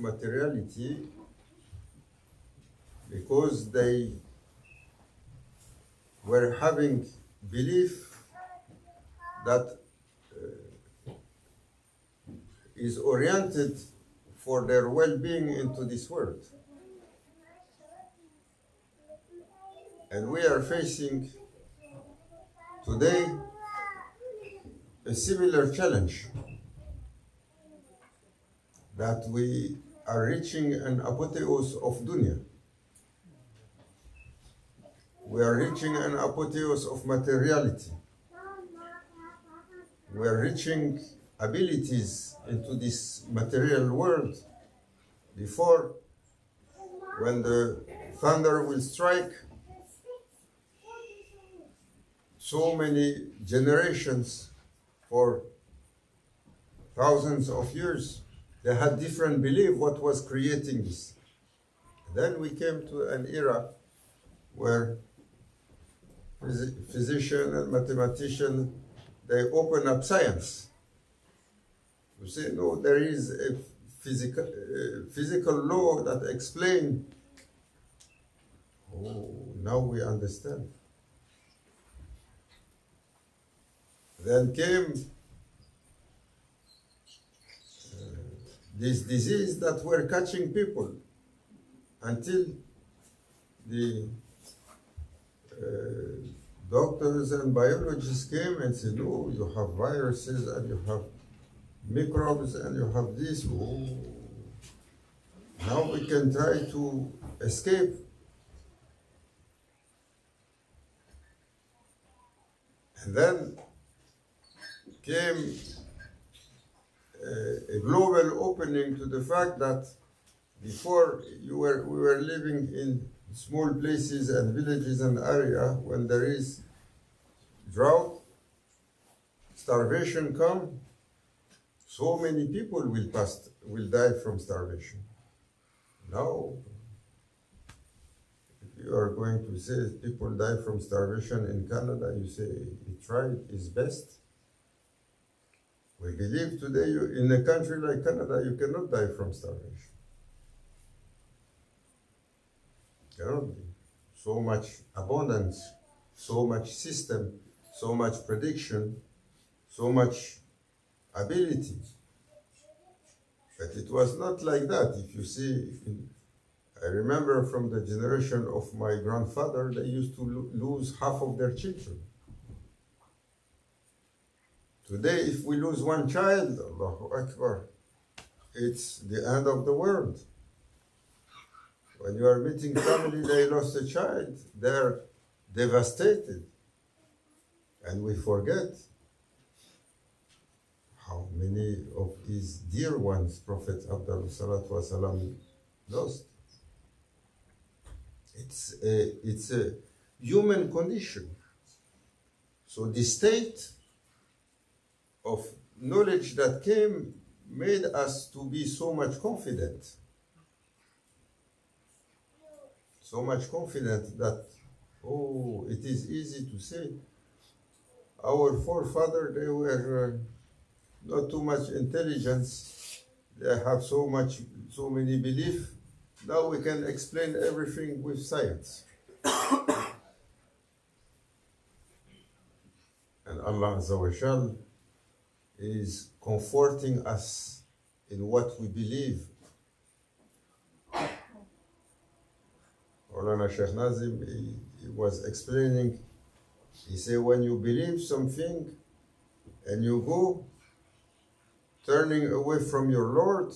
materiality because they were having belief that is oriented for their well-being into this world. And we are facing today a similar challenge, that we are reaching an apotheosis of dunya. We are reaching an apotheosis of materiality. We are reaching abilities into this material world before, when the thunder will strike, so many generations for thousands of years, they had different belief what was creating this. Then we came to an era where physician and mathematician, they open up science. You say, no, there is a physical law that explains. Oh, now we understand. Then came this disease that were catching people until the doctors and biologists came and said, no, you have viruses and you have microbes and you have this. Oh, now we can try to escape. And then came a global opening to the fact that before we were living in small places and villages and area, when there is drought, starvation come, so many people will die from starvation. Now, if you are going to say people die from starvation in Canada, you say he tried his best. We believe today in a country like Canada, you cannot die from starvation. Cannot be. So much abundance, so much system, so much prediction, so much ability. But it was not like that. If you see, I remember from the generation of my grandfather, they used to lose half of their children. Today, if we lose one child, Allahu Akbar, it's the end of the world. When you are meeting family, they lost a child, they're devastated. And we forget how many of his dear ones Prophet Abdul Salatu Wasalam lost. It's a human condition. So the state of knowledge that came made us to be so much confident. So much confident that, oh, it is easy to say. Our forefathers, they were not too much intelligence. They have so many belief. Now we can explain everything with science. And Allah Azza wa Jal is comforting us in what we believe. Maulana Sheikh Nazim, he was explaining, he said, when you believe something and you go turning away from your Lord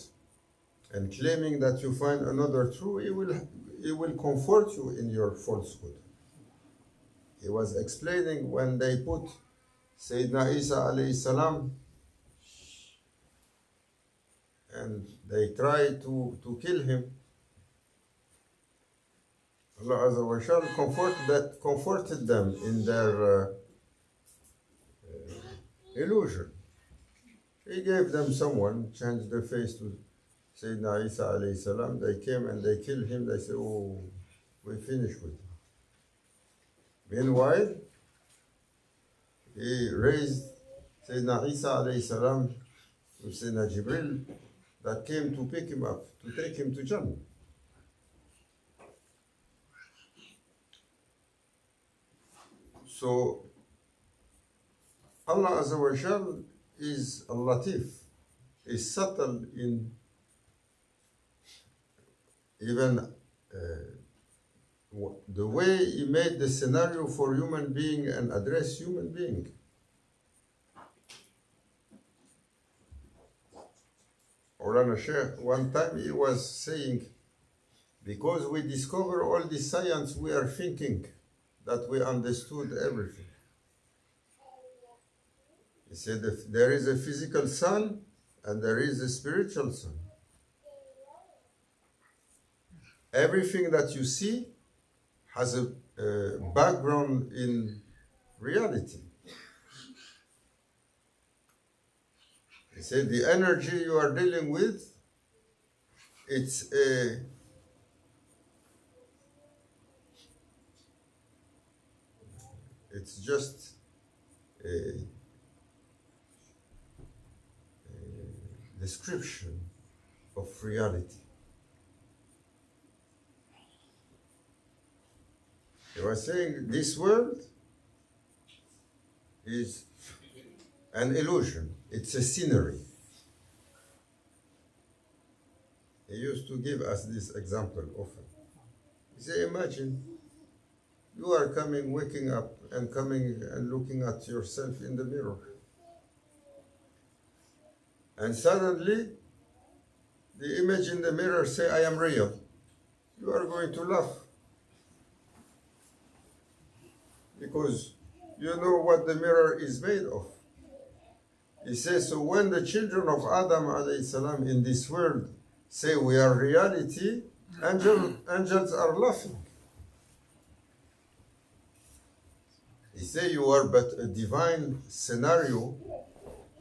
and claiming that you find another true, he will comfort you in your falsehood. He was explaining when they put Sayyidina Isa alayhi salam and they tried to kill him, Allah Azza wa Jal comforted them in their illusion. He gave them someone, changed their face to Sayyidina Isa alayhi salam. They came and they killed him. They said, oh, we finished with him. Meanwhile, he raised Sayyidina Isa alayhi salam to Sayyidina Jibril that came to pick him up, to take him to Jannah. So Allah Azza wa Jal is al-Latif, is subtle in even the way He made the scenario for human being and address human being. Maulana Sheikh, one time he was saying, because we discover all the science, we are thinking that we understood everything. He said there is a physical sun and there is a spiritual sun. Everything that you see has a background in reality. He said the energy you are dealing with, it's just a description of reality. He was saying this world is an illusion. It's a scenery. He used to give us this example often. He said, imagine you are coming, waking up and coming and looking at yourself in the mirror. And suddenly, the image in the mirror say, I am real. You are going to laugh. Because you know what the mirror is made of. He says, so when the children of Adam alayhi salam in this world say we are reality, angels are laughing. He says you are but a divine scenario,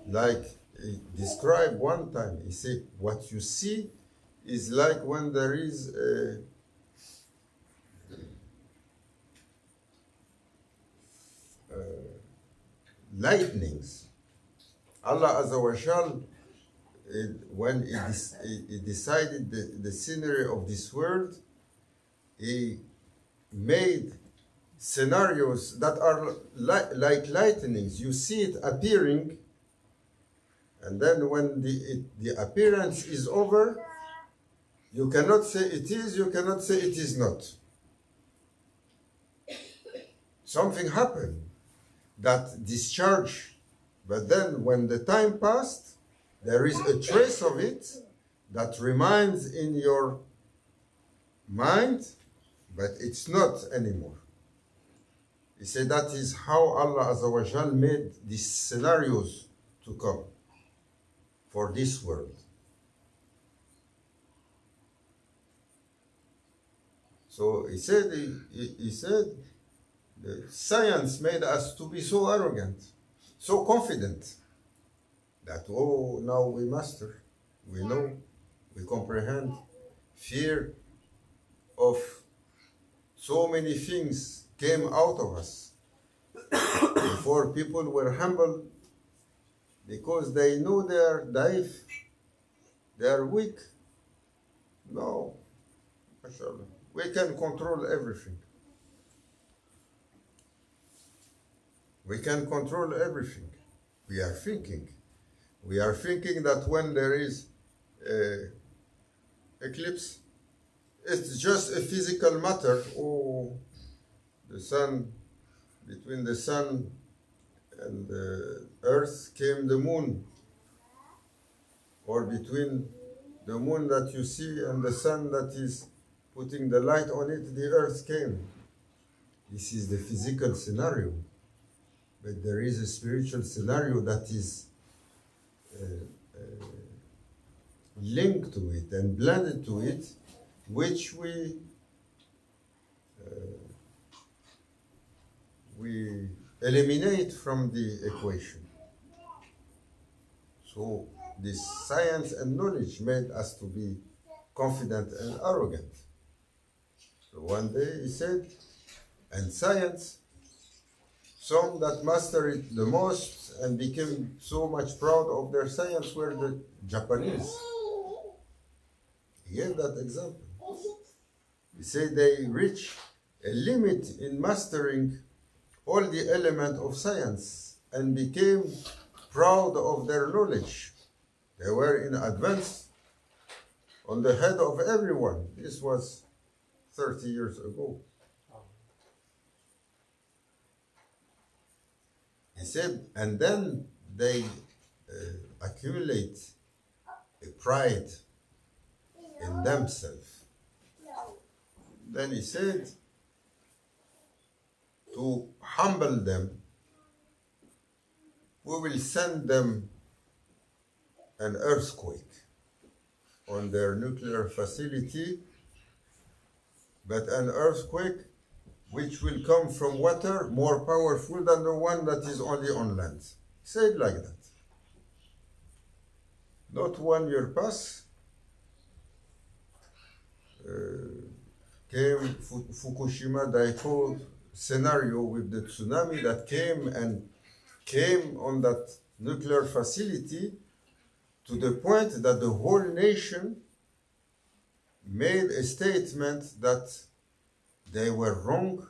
like he described one time. He said, what you see is like when there is lightnings. Allah Azza wa Jal, when he decided the scenery of this world, He made scenarios that are like lightnings. You see it appearing, and then when the appearance is over, you cannot say it is, you cannot say it is not. Something happened that discharged. But then when the time passed, there is a trace of it that remains in your mind, but it's not anymore. He said that is how Allah Azza wa Jal made these scenarios to come for this world. So he said, the science made us to be so arrogant, so confident that, oh, now we master, we know, we comprehend. Fear of so many things came out of us. Before, people were humble because they know they are daif, they are weak. No, mashallah, we can control everything. We can control everything. We are thinking. We are thinking that when there is eclipse, it's just a physical matter. Oh, the sun, between the sun and the earth came the moon. Or between the moon that you see and the sun that is putting the light on it, the earth came. This is the physical scenario. But there is a spiritual scenario that is linked to it and blended to it, which we eliminate from the equation. So this science and knowledge made us to be confident and arrogant. So one day he said, and science, some that mastered it the most and became so much proud of their science were the Japanese. He gave that example. He said they reach a limit in mastering all the elements of science and became proud of their knowledge. They were in advance on the head of everyone. This was 30 years ago. He said, and then they accumulate a pride in themselves. Then he said, to humble them, we will send them an earthquake on their nuclear facility, but an earthquake which will come from water more powerful than the one that is only on land. Say it like that. Not 1 year pass, came Fukushima Daiichi scenario with the tsunami that came on that nuclear facility to the point that the whole nation made a statement that they were wrong.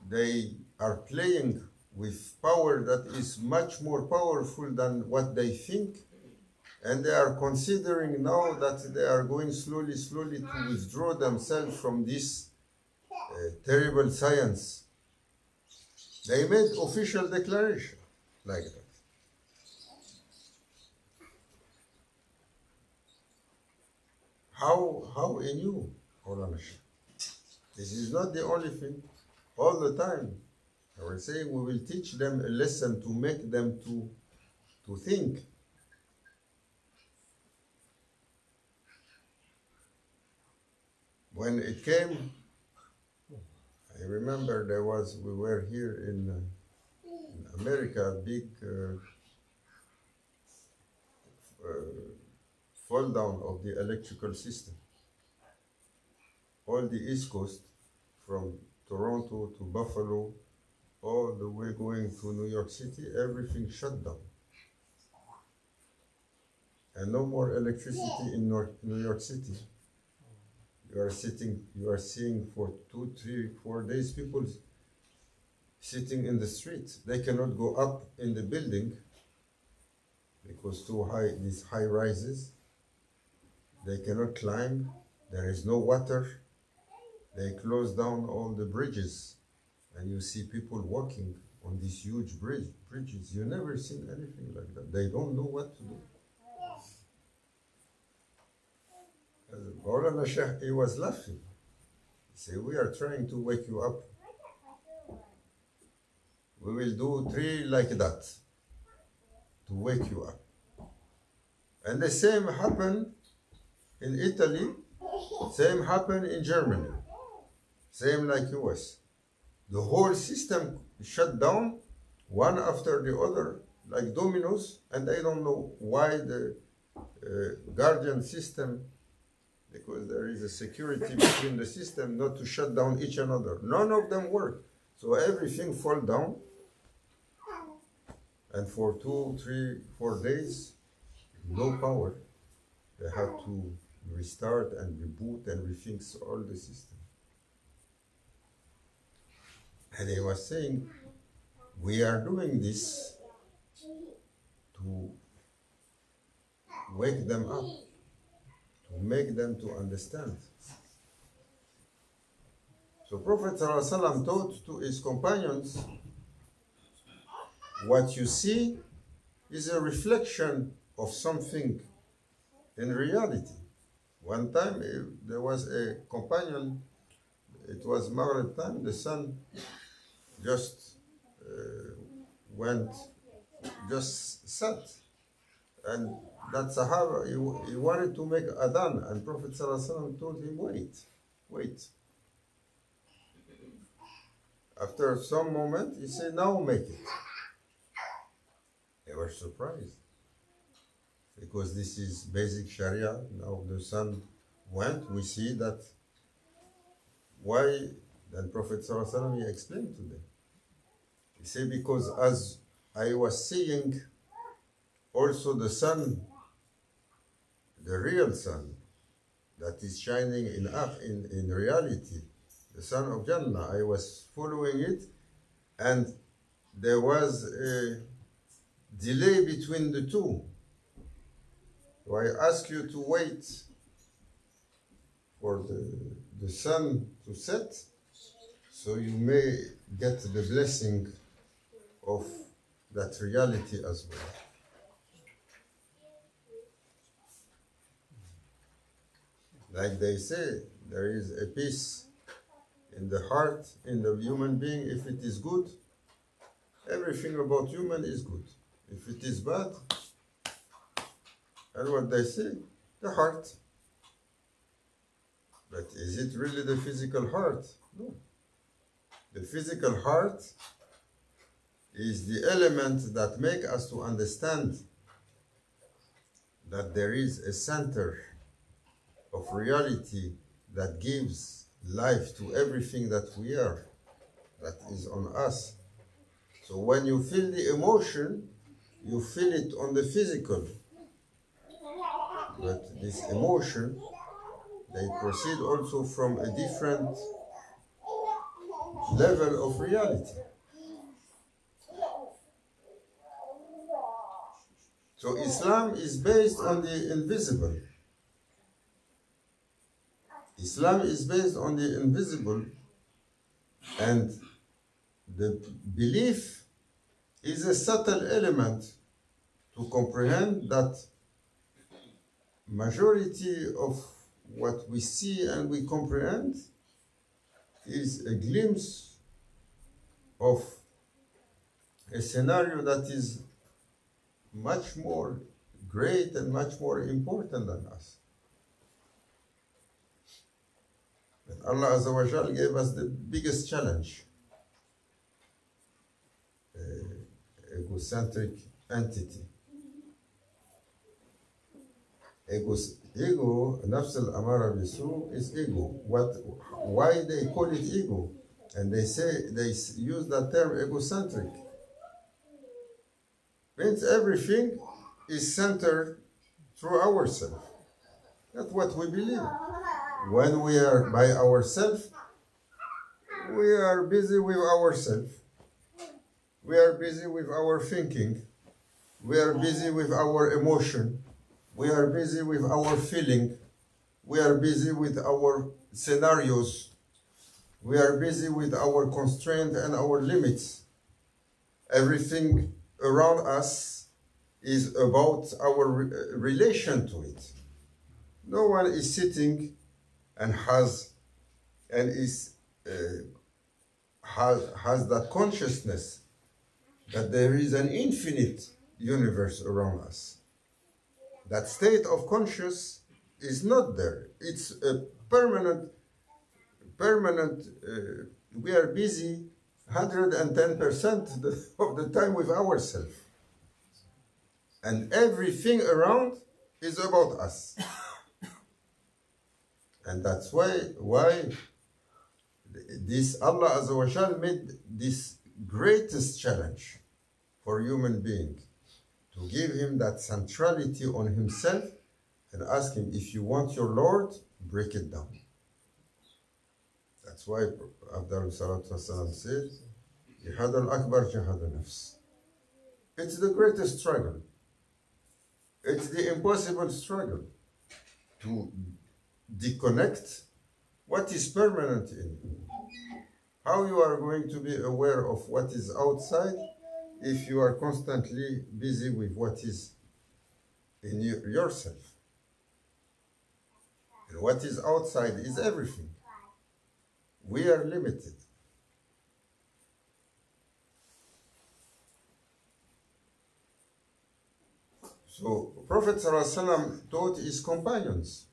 They are playing with power that is much more powerful than what they think. And they are considering now that they are going slowly to withdraw themselves from this terrible science. They made official declaration like that. How in you, Olanash? This is not the only thing. All the time, I was saying we will teach them a lesson to make them to think. When it came, I remember we were here in America, a big fall down of the electrical system. All the East Coast, from Toronto to Buffalo, all the way going to New York City, everything shut down. And no more electricity in New York City. You are seeing for 2, 3, 4 days people sitting in the street. They cannot go up in the building because too high, these high rises. They cannot climb. There is no water. They close down all the bridges, and you see people walking on these huge bridges. You never seen anything like that. They don't know what to do. Maulana Sheikh, he was laughing. He said, we are trying to wake you up. We will do 3 like that to wake you up. And the same happened in Italy, same happened in Germany, same like US. The whole system shut down, one after the other, like dominoes, and I don't know why the guardian system, because there is a security between the system not to shut down each another. None of them work. So everything fall down. And for 2, 3, 4 days, no power. They had to restart and reboot and refix all the system. And he was saying, we are doing this to wake them up, to make them to understand. So Prophet ﷺ taught to his companions, what you see is a reflection of something in reality. One time there was a companion, it was Maghrib time, the sun just just set. And that Sahaba, he wanted to make adhan, and Prophet ﷺ told him, wait. After some moment, he said, now make it. They were surprised, because this is basic Sharia. Now the sun went, we see that. Why? Then Prophet ﷺ, he explained to them. He said, because as I was seeing also the sun, the real sun, that is shining in reality, the sun of Jannah. I was following it, and there was a delay between the two. So I ask you to wait for the sun to set, so you may get the blessing of that reality as well. Like they say, there is a peace in the heart, in the human being. If it is good, everything about human is good. If it is bad, and what they say, the heart. But is it really the physical heart? No. The physical heart is the element that make us to understand that there is a center of reality that gives life to everything that we are, that is on us. So when you feel the emotion, you feel it on the physical. But this emotion, they proceed also from a different level of reality. So Islam is based on the invisible. Islam is based on the invisible, and the belief is a subtle element to comprehend that majority of what we see and we comprehend is a glimpse of a scenario that is much more great and much more important than us. But Allah Azza wa Jal gave us the biggest challenge. Egocentric entity. Ego, nafs al-amara bisu, is ego. Why they call it ego? And they use that term egocentric. Means everything is centered through ourselves. That's what we believe. When we are by ourselves, we are busy with ourselves. We are busy with our thinking. We are busy with our emotion. We are busy with our feeling. We are busy with our scenarios. We are busy with our constraints and our limits. Everything around us is about our relation to it. No one is sitting and has that consciousness that there is an infinite universe around us. That state of conscious is not there. It's a permanent, we are busy 110% of the time with ourselves. And everything around is about us. And that's why this Allah Azza wa Jal made this greatest challenge for human being, to give him that centrality on himself and ask him, if you want your Lord, break it down. That's why Abdul Salatu Wasalam said, Jihad al-Akbar, Jihad al-Nafs. It's the greatest struggle. It's the impossible struggle to disconnect what is permanent in you. How you are going to be aware of what is outside if you are constantly busy with what is in yourself? And what is outside is everything. We are limited. So Prophet ﷺ taught his companions,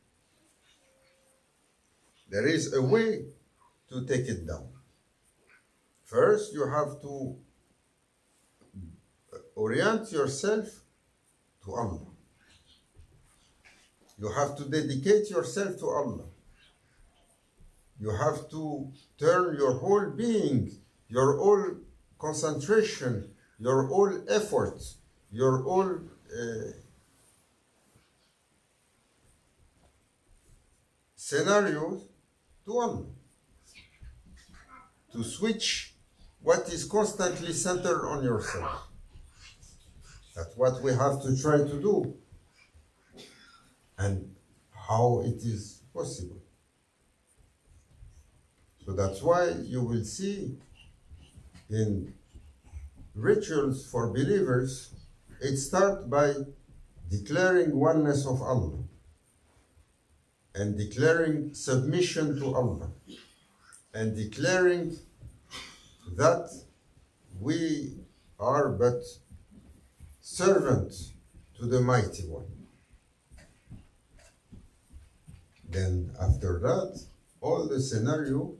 there is a way to take it down. First, you have to orient yourself to Allah. You have to dedicate yourself to Allah. You have to turn your whole being, your whole concentration, your whole effort, your whole scenarios to Allah, to switch what is constantly centered on yourself. That's what we have to try to do, and how it is possible. So that's why you will see in rituals for believers, it starts by declaring oneness of Allah and declaring submission to Allah and declaring that we are but servants to the Mighty One. Then after that, all the scenario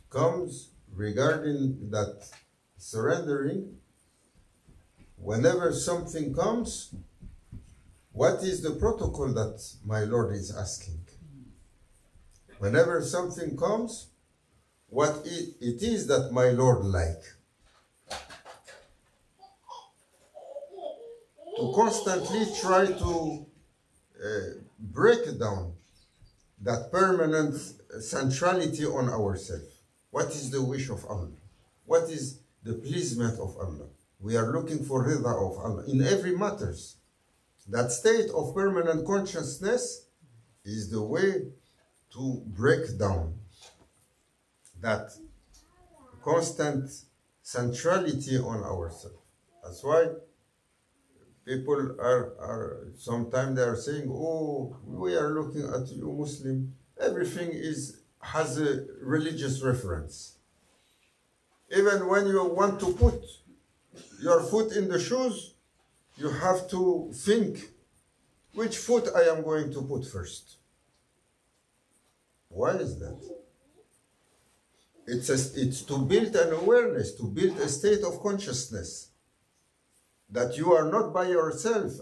comes regarding that surrendering. Whenever something comes, what is the protocol that my Lord is asking? Whenever something comes, what it is that my Lord like? To constantly try to break down that permanent centrality on ourselves. What is the wish of Allah? What is the pleasement of Allah? We are looking for rida of Allah in every matters. That state of permanent consciousness is the way to break down that constant centrality on ourselves. That's why people are sometimes they are saying, oh, we are looking at you Muslim, everything has a religious reference. Even when you want to put your foot in the shoes, you have to think which foot I am going to put first. Why is that? It's to build an awareness, to build a state of consciousness that you are not by yourself.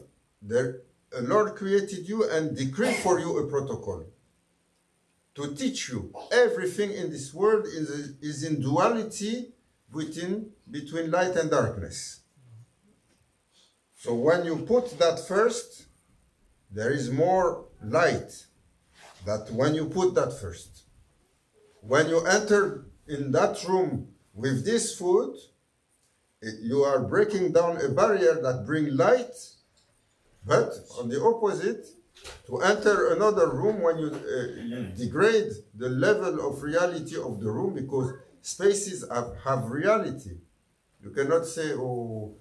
The Lord created you and decreed for you a protocol to teach you everything in this world is in duality between light and darkness. So when you put that first, there is more light that when you put that first. When you enter in that room with this food, you are breaking down a barrier that brings light, but on the opposite, to enter another room when you degrade the level of reality of the room, because spaces have reality. You cannot say, oh,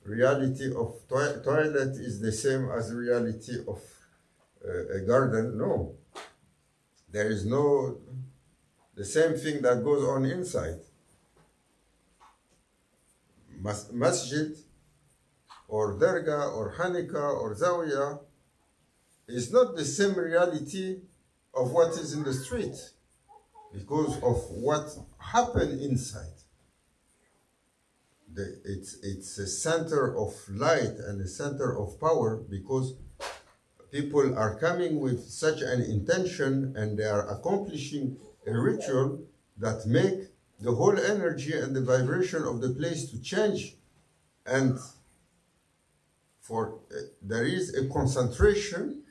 reality of toilet is the same as reality of a garden. No. There is no, the same thing that goes on inside. Masjid or Dargah or Hanukkah or Zawiya is not the same reality of what is in the street because of what happened inside. It's a center of light and a center of power because people are coming with such an intention and they are accomplishing a ritual that make the whole energy and the vibration of the place to change, and there is a concentration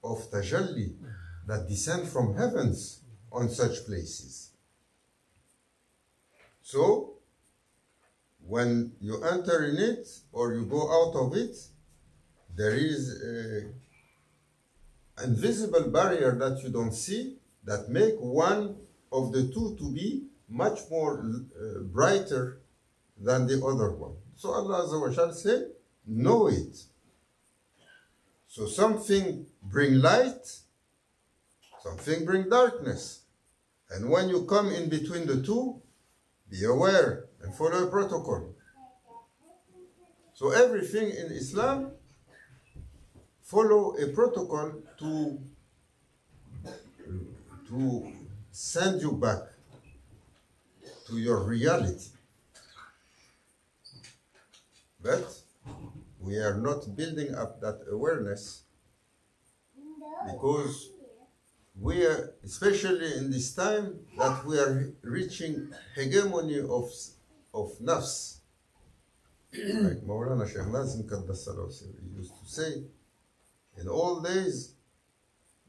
of tajalli that descend from heavens on such places. So when you enter in it or you go out of it, there is an invisible barrier that you don't see that make one of the two to be much more brighter than the other one. So Allah Azza wa Jalla said, know it. So something bring light, something bring darkness. And when you come in between the two, be aware and follow a protocol. So everything in Islam follow a protocol to send you back to your reality. But we are not building up that awareness because we are, especially in this time, that we are reaching hegemony of nafs. Like Maulana Shaykh Nazim Qaddas Salahu, he used to say, in all days,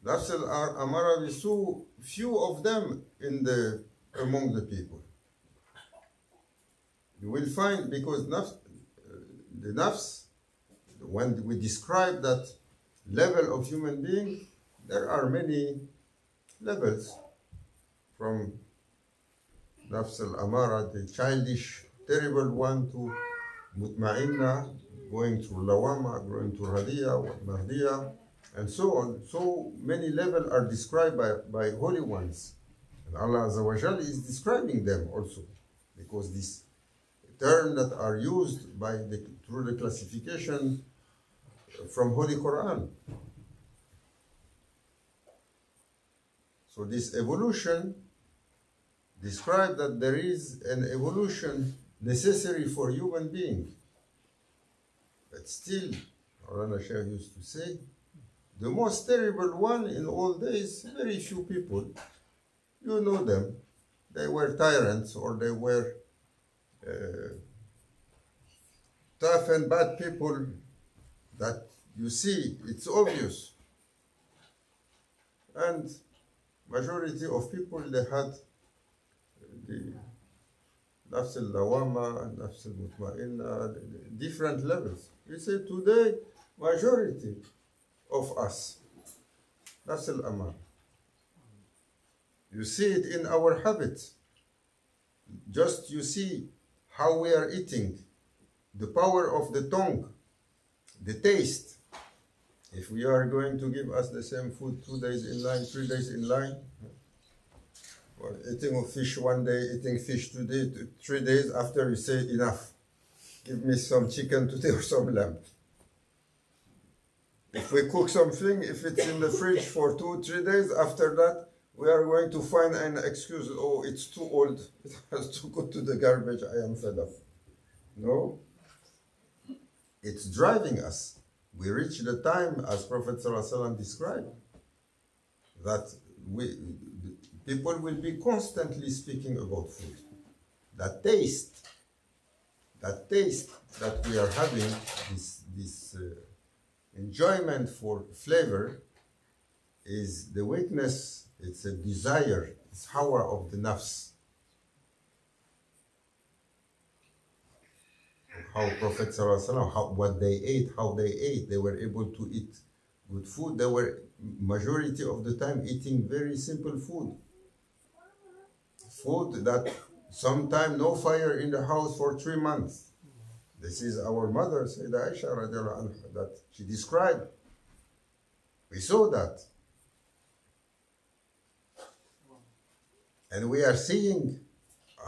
Nafs al-amara, we saw few of them among the people. You will find, because the nafs, when we describe that level of human being, there are many levels, from nafs al-amara, the childish, terrible one, to mutma'inna, going through lawama, going to radiya, mahdiya, and so on. So many levels are described by holy ones. And Allah Azza wa Jal is describing them also, because these terms that are used through the classification from Holy Quran. So this evolution describes that there is an evolution necessary for human being. But still, Maulana Shaykh used to say, the most terrible one in all days, very few people, you know them, they were tyrants, or they were tough and bad people that you see, it's obvious. And majority of people, they had the nafs al-lawama, nafs al-mutma'inna, different levels. You say today, majority of us, nafs al-amar. You see it in our habits. Just you see how we are eating, the power of the tongue, the taste. If we are going to give us the same food 2 days in line, 3 days in line, or eating of fish one day, eating fish 2 days, 3 days after, you say enough. Give me some chicken today or some lamb. If we cook something, if it's in the fridge for 2, 3 days, after that, we are going to find an excuse. Oh, it's too old. It has to go to the garbage. I am fed up. No. It's driving us. We reach the time, as Prophet ﷺ described, that people will be constantly speaking about food. That taste that we are having, this enjoyment for flavor, is the weakness. It's a desire. It's hawa of the nafs. How Prophet ﷺ, what they ate, how they ate. They were able to eat good food. They were, majority of the time, eating very simple food. Food that sometimes no fire in the house for 3 months. This is our mother, Sayyidah Aisha, radiallahu anha, that she described. We saw that. And we are seeing,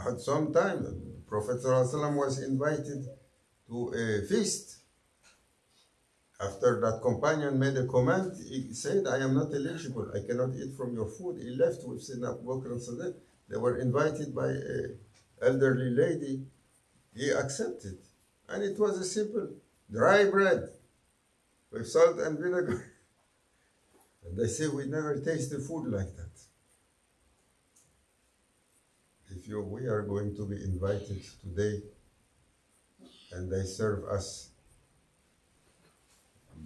at some time, Prophet ﷺ was invited to a feast. After that companion made a comment, he said, I am not eligible, I cannot eat from your food. He left with Sayyidina Abu Bakr and Siddiq. They were invited by an elderly lady. He accepted. And it was a simple dry bread with salt and vinegar. And they say, we never tasted food like that. We are going to be invited today, and they serve us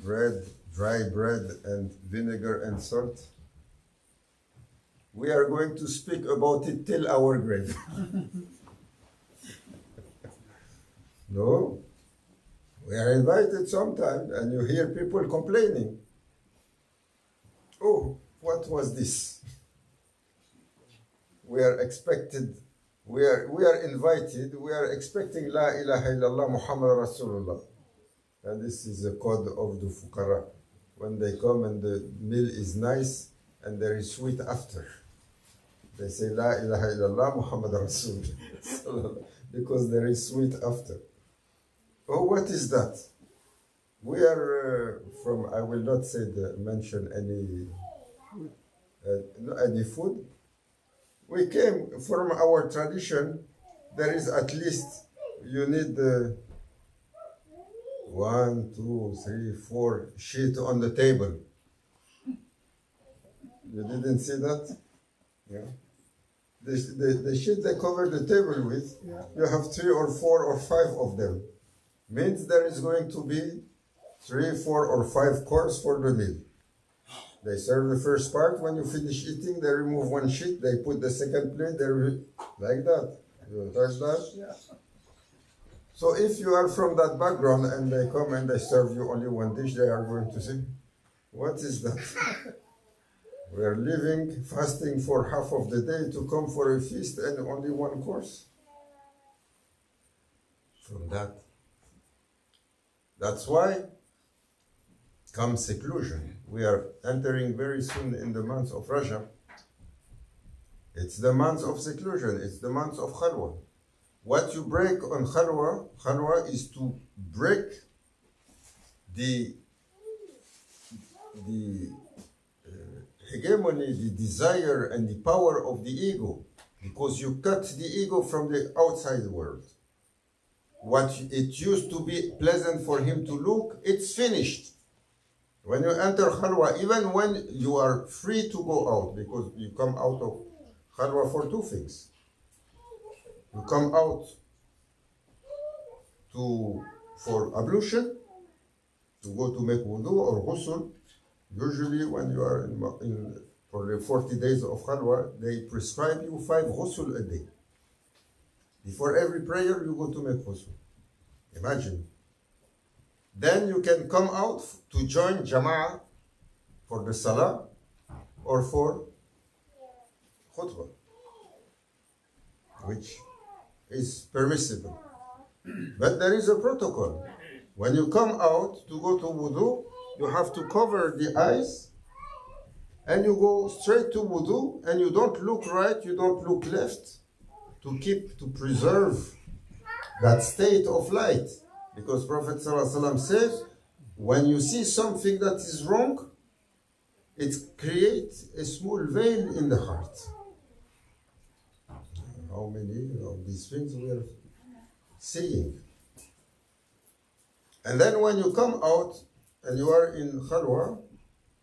bread, dry bread, and vinegar and salt. We are going to speak about it till our grave. No? We are invited sometime, and you hear people complaining. Oh, what was this? We are expected, we are invited, we are expecting La ilaha illallah Muhammad Rasulullah. And this is the code of the fuqara. When they come and the meal is nice and there is sweet after. They say La ilaha illallah Muhammad Rasulullah. Because there is sweet after. Oh, what is that? We are from, I will not say mention any food. We came from our tradition. There is at least, you need 1, 2, 3, 4 sheets on the table. You didn't see that? Yeah. The sheet they cover the table with, yeah. You have 3 or 4 or 5 of them. Means there is going to be 3, 4 or 5 courses for the meal. They serve the first part. When you finish eating, they remove one sheet. They put the second plate. Like that. You heard that? Yeah. So if you are from that background and they come and they serve you only one dish, they are going to say, what is that? We are living, fasting for half of the day to come for a feast and only one course. From that. That's why comes seclusion. We are entering very soon in the month of Rajab. It's the month of seclusion. It's the month of Khalwa. What you break on Khalwa is to break the hegemony, the desire and the power of the ego, because you cut the ego from the outside world. What it used to be pleasant for him to look, it's finished. When you enter Khalwa, even when you are free to go out, because you come out of Khalwa for two things. You come out for ablution, to go to make wudu or ghusl. Usually when you are for the 40 days of Khalwa, they prescribe you 5 ghusl a day. Before every prayer, you go to make ghusl. Imagine. Then you can come out to join Jama'ah for the Salah or for khutbah, which is permissible. But there is a protocol. When you come out to go to wudu, you have to cover the eyes and you go straight to wudu and you don't look right, you don't look left to preserve that state of light. Because Prophet ﷺ says, when you see something that is wrong, it creates a small veil in the heart. How many of these things we are seeing? And then when you come out and you are in Khalwa,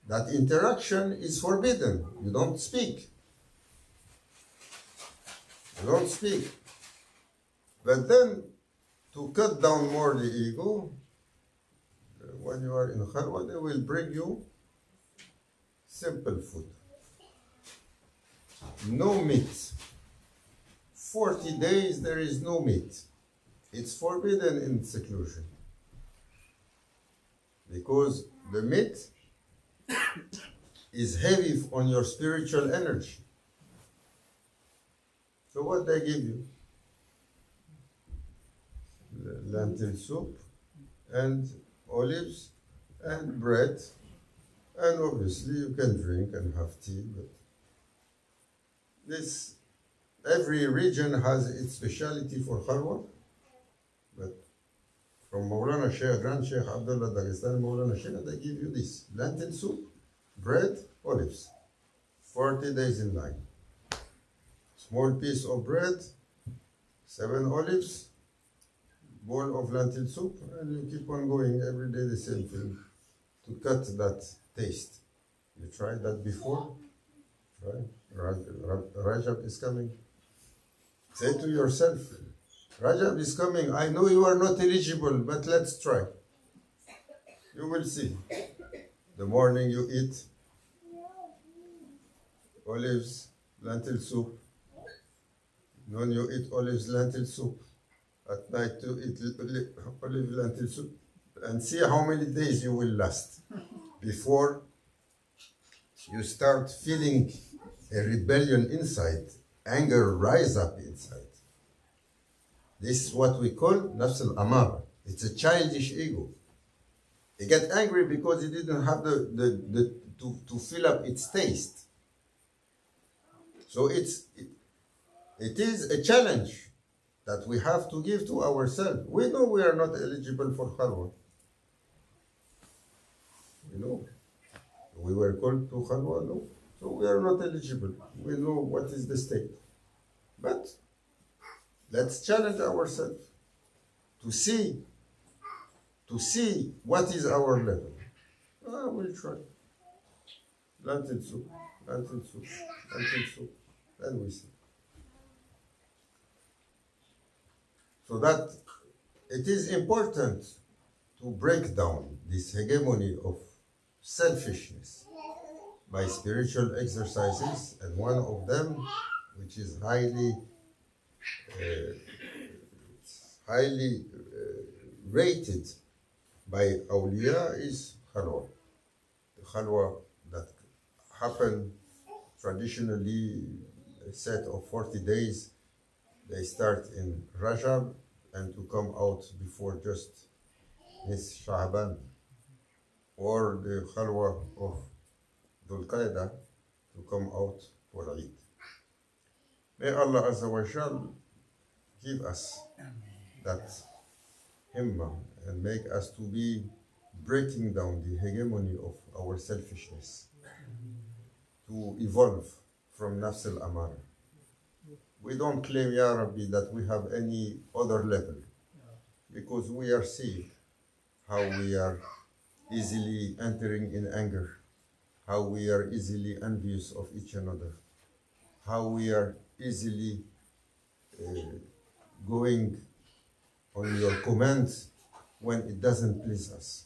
that interaction is forbidden. You don't speak. You don't speak. But then, to cut down more the ego, when you are in Khalwa, they will bring you simple food. No meat. 40 days there is no meat. It's forbidden in seclusion. Because the meat is heavy on your spiritual energy. So what they give you? Lentil soup and olives and bread, and obviously you can drink and have tea, but every region has its speciality for Khalwa. But from Maulana Sheikh, Grand Sheikh Abdullah Dagestan, Maulana Sheikh, they give you this: lentil soup, bread, olives, 40 days in line. Small piece of bread, 7 olives, bowl of lentil soup, and you keep on going every day the same thing to cut that taste. You tried that before? Try. Rajab is coming. Say to yourself, Rajab is coming. I know you are not eligible, but let's try. You will see. The morning you eat olives, lentil soup. Noon you eat olives, lentil soup. At night you eat olive lentil soup. And see how many days you will last before you start feeling a rebellion inside. Anger rise up inside. This is what we call nafs al-amara. It's a childish ego. It gets angry because it didn't have to fill up its taste. So it is a challenge that we have to give to ourselves. We know we are not eligible for Khalwa. We know. We were called to Khalwa, no? So we are not eligible. We know what is the state. But let's challenge ourselves to see what is our level. We'll try. Lentil soup, lentil soup, lentil soup. Then we see. So that it is important to break down this hegemony of selfishness. by spiritual exercises, and one of them, which is highly rated by awliya, is khalwa. The khalwa that happen traditionally, a set of 40 days. They start in Rajab and to come out before just his Sha'ban, or the khalwa of Dhul Qaeda to come out for Eid. May Allah Azza wa Jal give us that himmah and make us to be breaking down the hegemony of our selfishness, to evolve from Nafs al-Amara. We don't claim, Ya Rabbi, that we have any other level, because we are seeing how we are easily entering in anger, how we are easily envious of each another, how we are easily going on your commands when it doesn't please us,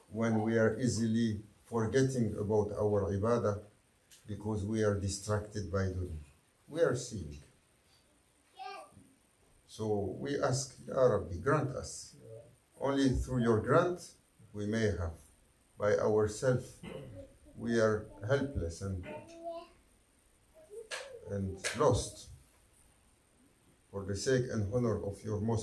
when we are easily forgetting about our ibadah because we are distracted by dunya. We are seeing. So we ask, Ya Rabbi, grant us. Only through your grant we may have. By ourselves we are helpless and lost. For the sake and honor of your most